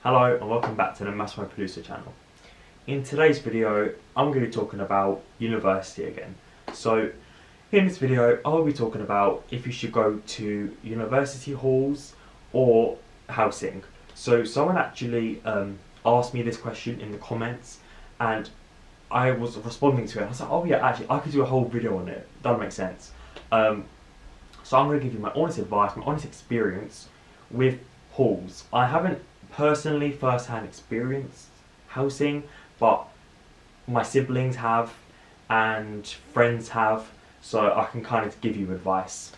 Hello and welcome back to the Massimo Producer channel. In today's video, I'm going to be talking about university again. So in this video, I'll be talking about if you should go to university halls or housing. So someone actually asked me this question in the comments and I was responding to it. I was like, oh yeah, actually I could do a whole video on it. That makes sense. So I'm going to give you my honest advice, my honest experience with halls. I haven't personally first-hand experienced housing, but my siblings have and friends have, so I can kind of give you advice.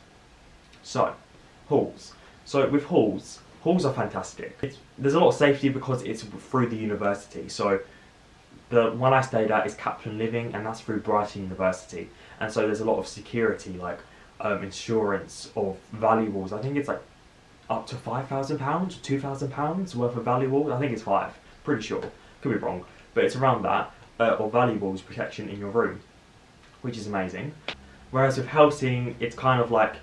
So, halls. So with halls are fantastic. There's a lot of safety because it's through the university. So the one I stayed at is Kaplan Living, and that's through Brighton University. And so there's a lot of security, like insurance of valuables. I think it's like up to £5,000 or £2,000 worth of valuables. I think it's five, pretty sure, could be wrong, but it's around that, or valuables protection in your room, which is amazing. Whereas with housing, it's kind of like,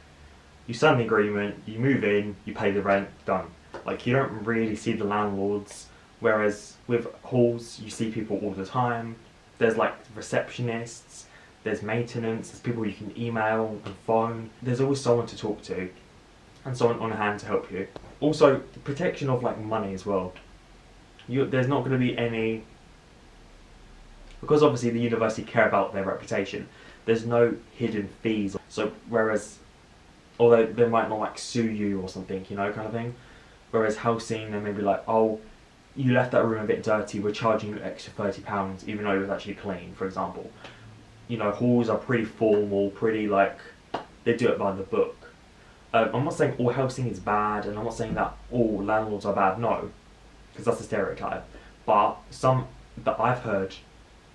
you sign the agreement, you move in, you pay the rent, done. Like, you don't really see the landlords, whereas with halls, you see people all the time. There's like receptionists, there's maintenance, there's people you can email and phone. There's always someone to talk to and someone on hand to help you. Also, the protection of like money as well. There's not going to be any, because obviously the university care about their reputation, there's no hidden fees. So whereas, although they might not like sue you or something, you know, kind of thing. Whereas housing, they may be like, oh, you left that room a bit dirty, we're charging you an extra £30 even though it was actually clean, for example. You know, halls are pretty formal, pretty like, they do it by the book. I'm not saying all housing is bad, and I'm not saying that all landlords are bad, no, because that's a stereotype. But some that I've heard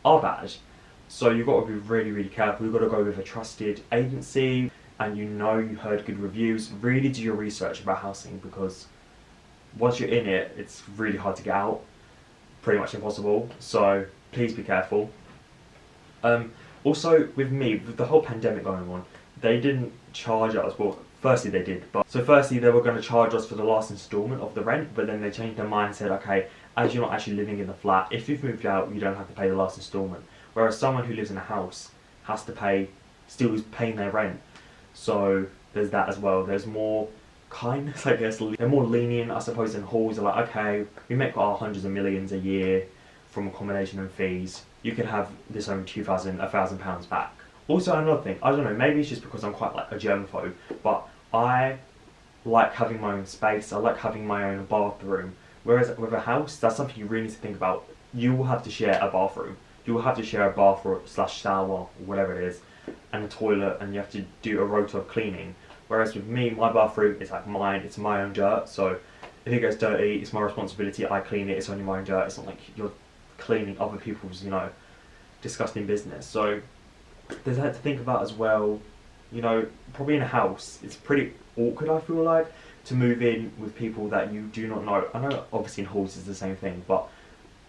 are bad, so you've got to be really, really careful. You've got to go with a trusted agency, and you heard good reviews. Really do your research about housing, because once you're in it, it's really hard to get out, pretty much impossible, so please be careful. Also, with me, with the whole pandemic going on, they didn't charge us, well, firstly they did, but so firstly they were going to charge us for the last instalment of the rent, but then they changed their mind and said, okay, as you're not actually living in the flat, if you've moved out, you don't have to pay the last instalment. Whereas someone who lives in a house has to pay, still is paying their rent. So there's that as well. There's more kindness, I guess. They're more lenient, I suppose, in halls. They're like, okay, we make our hundreds of millions a year from accommodation and fees. You can have this only £1,000 back. Also, another thing, I don't know, maybe it's just because I'm quite like a germaphobe, but I like having my own space. I like having my own bathroom. Whereas with a house, that's something you really need to think about. You will have to share a bathroom. You will have to share a bathroom / shower, whatever it is, and a toilet, and you have to do a rota of cleaning. Whereas with me, my bathroom is like mine. It's my own dirt. So if it gets dirty, it's my responsibility. I clean it. It's only my own dirt. It's not like you're cleaning other people's, you know, disgusting business. So there's that to think about as well. You know, probably in a house, it's pretty awkward, I feel like, to move in with people that you do not know. I know obviously in halls it's the same thing, but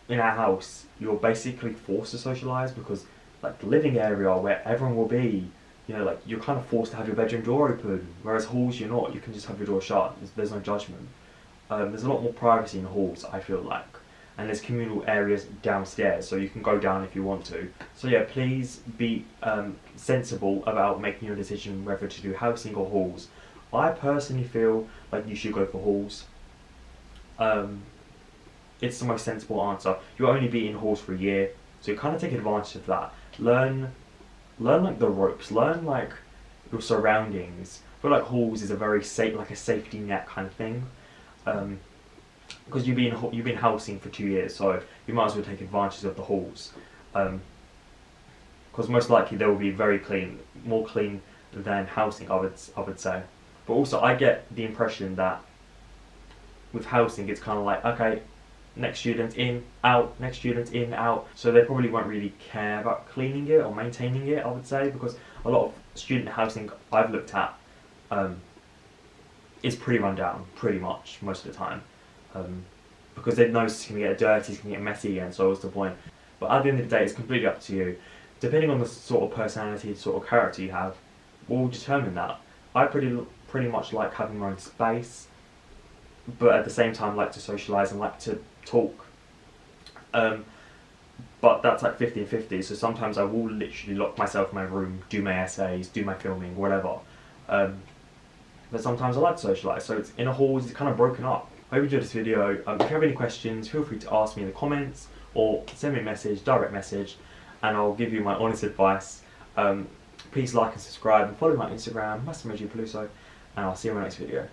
in a house, you're basically forced to socialise, because like the living area where everyone will be, you know, like you're kind of forced to have your bedroom door open, whereas halls you're not. You can just have your door shut. There's no judgment. There's a lot more privacy in halls, I feel like. And there's communal areas downstairs, so you can go down if you want to. So yeah, please be sensible about making your decision whether to do housing or halls. I personally feel like you should go for halls. It's the most sensible answer. You'll only be in halls for a year, so you kind of take advantage of that. Learn like the ropes. Learn like your surroundings. I feel like halls is a very safe, like a safety net kind of thing. Because you've been housing for 2 years, so you might as well take advantage of the halls. Because most likely they will be very clean, more clean than housing, I would say. But also, I get the impression that with housing, it's kind of like, okay, next student in, out, next student in, out. So they probably won't really care about cleaning it or maintaining it, I would say, because a lot of student housing I've looked at is pretty run down, pretty much, most of the time. Because they know it's going to get dirty, it's going to get messy, and so what's the point? But at the end of the day, it's completely up to you. Depending on the sort of personality, sort of character you have, will determine that. I pretty much like having my own space. but at the same time like to socialise and like to talk. But that's like 50-50, so sometimes I will literally lock myself in my room, do my essays, do my filming, whatever. But sometimes I like to socialise, so it's in a halls, it's kind of broken up. I hope you enjoyed this video. If you have any questions, feel free to ask me in the comments or send me a message, direct message, and I'll give you my honest advice. Please like and subscribe and follow my Instagram, Massimo G Peluso, and I'll see you in my next video.